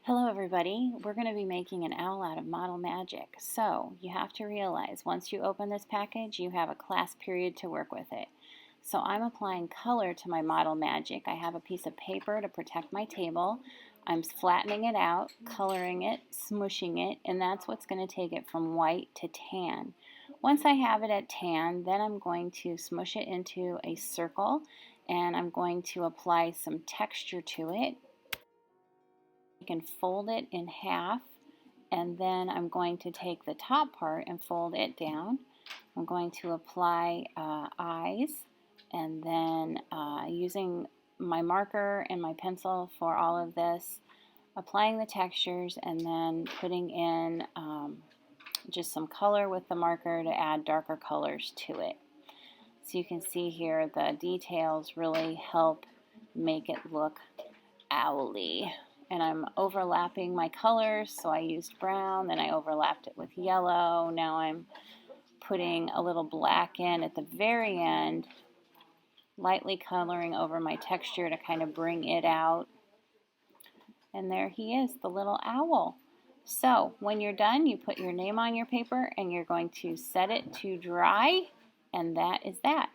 Hello everybody, we're going to be making an owl out of Model Magic. So you have to realize once you open this package you have a class period to work with it. So I'm applying color to my Model Magic. I have a piece of paper to protect my table. I'm flattening it out, coloring it, smushing it, and that's what's going to take it from white to tan. Once I have it at tan, then I'm going to smush it into a circle and I'm going to apply some texture to it. I can fold it in half, and then I'm going to take the top part and fold it down. I'm going to apply eyes, and then using my marker and my pencil for all of this, applying the textures, and then putting in just some color with the marker to add darker colors to it. So you can see here the details really help make it look owly. And I'm overlapping my colors, so I used brown, then I overlapped it with yellow. Now I'm putting a little black in at the very end, lightly coloring over my texture to kind of bring it out. And there he is, the little owl. So when you're done, you put your name on your paper and you're going to set it to dry, and that is that.